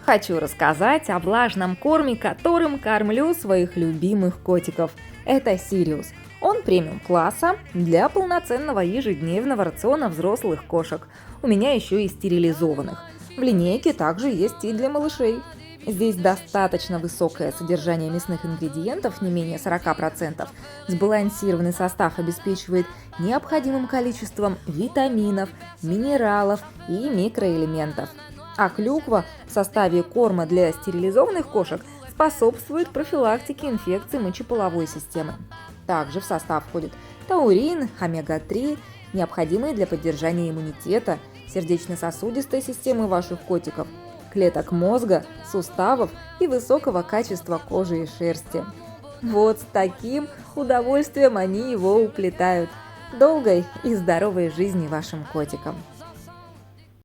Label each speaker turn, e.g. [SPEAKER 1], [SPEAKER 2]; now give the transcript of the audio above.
[SPEAKER 1] Хочу рассказать о влажном корме, которым кормлю своих любимых котиков. Это Сириус. Он премиум-класса для полноценного ежедневного рациона взрослых кошек. У меня еще и стерилизованных. В линейке также есть и для малышей. Здесь достаточно высокое содержание мясных ингредиентов, не менее 40%. Сбалансированный состав обеспечивает необходимым количеством витаминов, минералов и микроэлементов. А клюква в составе корма для стерилизованных кошек способствует профилактике инфекций мочеполовой системы. Также в состав входит таурин, омега-3, необходимые для поддержания иммунитета, сердечно-сосудистой системы ваших котиков, клеток мозга, суставов и высокого качества кожи и шерсти. Вот с таким удовольствием они его уплетают. Долгой и здоровой жизни вашим котикам!